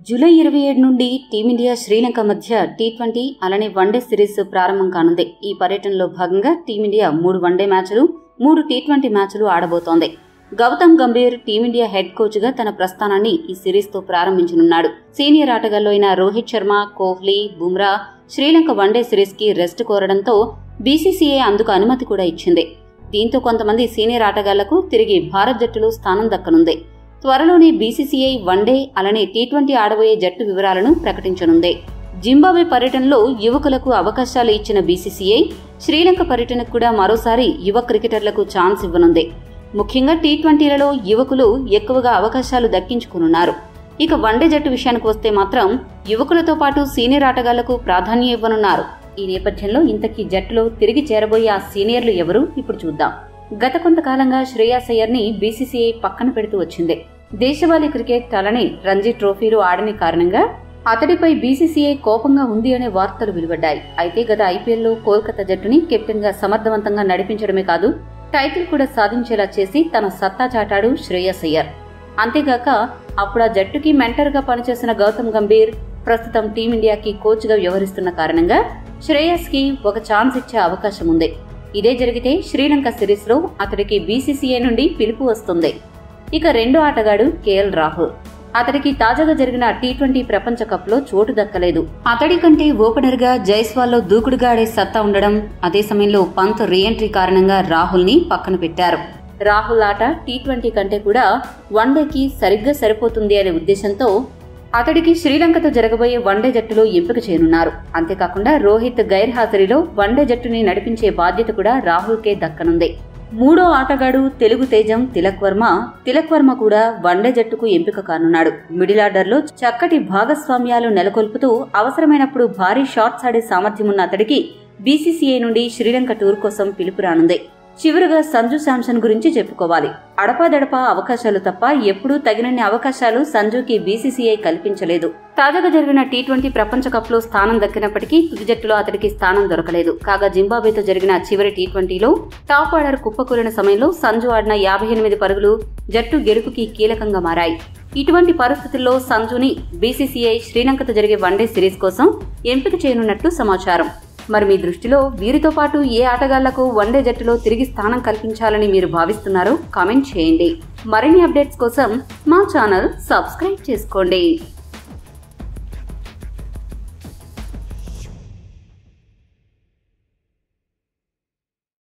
July 27 నుండి team India Sri Lanka మధ్య T20 అలానే వన్డే సిరీస్ ప్రారంభం కానుంది. ఈ పర్యటనలో భాగంగా టీమిండియా 3 వన్డే మ్యాచ్లు 3 టీ20 మ్యాచ్లు ఆడబోతోంది. Gautam Gambhir Team India head coach గా తన ప్రస్థానాన్ని ఈ సిరీస్ తో ప్రారంభించనున్నాడు. సీనియర్ ఆటగాళ్లు అయిన రోహిత్ శర్మ, కోహ్లీ, బుమ్రా శ్రీలంక వన్డే సిరీస్ కి రెస్ట్ కోరడంతో బీసీసీఐ అందుకు అనుమతి కూడా ఇచ్చింది. దీంతో కొంతమంది సీనియర్ ఆటగాళ్లకు తిరిగి భారత్ జట్టులో స్థానం దక్కనుంది. త్వరలోనే బీసీసీఐ వన్డే అలానే టీ20 ఆడబోయే జట్టు వివరాలను ప్రకటించనుంది. జింబాబ్వే పర్యటనలో యువకులకు అవకాశాలు ఇచ్చిన బీసీసీఐ శ్రీలంక పర్యటనకు కూడా మరోసారి యువ క్రికెటర్లకు ఛాన్స్ ఇవ్వనుంది. ముఖ్యంగా టీ20లలో యువకులు ఎక్కువగా అవకాశాలు దక్కించుకున్నారు. ఇక వన్డే జట్టు విషయానికి వస్తే మాత్రం యువకులతో పాటు సీనియర్ ఆటగాళ్లకు ప్రాధాన్యం ఇవ్వనున్నారు. ఈ నేపథ్యంలో ఇంతకీ జట్టులో తిరిగి చేరబోయే ఆ సీనియర్లు ఎవరు ఇప్పుడు చూద్దాం. గత కొంతకాలంగా శ్రేయాస్ అయ్యర్ ని బీసీసీఐ పక్కన పెడుతూ వచ్చింది. దేశవాళీ క్రికెట్ అలానే రంజీ ట్రోఫీలు ఆడని కారణంగా అతడిపై బీసీసీఐ కోపంగా ఉంది అనే వార్తలు వెలువడ్డాయి. అయితే గత ఐపీఎల్లో కోల్కతా జట్టుని కెప్టెన్ గా సమర్థవంతంగా నడిపించడమే కాదు టైటిల్ కూడా సాధించేలా చేసి తన సత్తా చాటాడు శ్రేయాస్ అయ్యర్. అంతేగాక అప్పుడు ఆ జట్టుకి మెంటర్ గా పనిచేసిన గౌతమ్ గంభీర్ ప్రస్తుతం టీమిండియాకి కోచ్ గా వ్యవహరిస్తున్న కారణంగా శ్రేయస్ కి ఒక ఛాన్స్ ఇచ్చే అవకాశం ఉంది. ఇదే జరిగితే శ్రీలంక సిరీస్ లో అతడికి బీసీసీఐ నుండి పిలుపు వస్తుంది. ఇక రెండో ఆటగాడు కేఎల్ రాహుల్. అతడికి తాజాగా జరిగిన టీ20 ప్రపంచ కప్ లో చోటు దక్కలేదు. అతడి కంటే ఓపెనర్ గా జైస్వాల్ లో దూకుడుగా ఆడే సత్తా ఉండడం, అదే సమయంలో పంత్ రీఎంట్రీ కారణంగా రాహుల్ ని పక్కన పెట్టారు. రాహుల్ ఆట టీ20 కంటే కూడా వన్డేకి సరిగ్గా సరిపోతుంది అనే ఉద్దేశంతో అతడికి శ్రీలంకతో జరగబోయే వన్డే జట్టులో ఎంపిక చేయనున్నారు. అంతేకాకుండా రోహిత్ గైర్హాజరీలో వన్డే జట్టుని నడిపించే బాధ్యత కూడా రాహుల్ కే దక్కనుంది. మూడో ఆటగాడు తెలుగు తేజం తిలక్ వర్మ కూడా వన్డే జట్టుకు ఎంపిక కానున్నాడు. మిడిల్ ఆర్డర్ లో చక్కటి భాగస్వామ్యాలు నెలకొల్పుతూ అవసరమైనప్పుడు భారీ షాట్స్ ఆడే సామర్థ్యమున్న అతడికి బీసీసీఐ నుండి శ్రీలంక టూర్ కోసం పిలుపు రానుంది. చివరగా సంజు శాంసన్ గురించి చెప్పుకోవాలి. అడపాదడపా అవకాశాలు తప్ప ఎప్పుడూ తగినన్ని అవకాశాలు సంజుకి బీసీసీఐ కల్పించలేదు. తాజాగా జరిగిన టీ20 ప్రపంచ కప్ లో స్థానం దక్కినప్పటికీ తుది జట్టులో అతడికి స్థానం దొరకలేదు. కాగా జింబాబ్వేతో జరిగిన చివరి టీ20లో టాప్ ఆర్డర్ కుప్పకూలిన సమయంలో సంజు ఆడిన 58 పరుగులు జట్టు గెలుపుకి కీలకంగా మారాయి. ఇటువంటి పరిస్థితుల్లో సంజుని బీసీసీఐ శ్రీలంకతో జరిగే వన్డే సిరీస్ కోసం ఎంపిక చేయనున్నట్లు సమాచారం. మరి మీ దృష్టిలో వీరితో పాటు ఏ ఆటగాళ్లకు వన్డే జట్టులో తిరిగి స్థానం కల్పించాలని మీరు భావిస్తున్నారో కామెంట్ చేయండి. మరిన్ని అప్డేట్స్ కోసం మా ఛానల్ సబ్స్క్రైబ్ చేసుకోండి.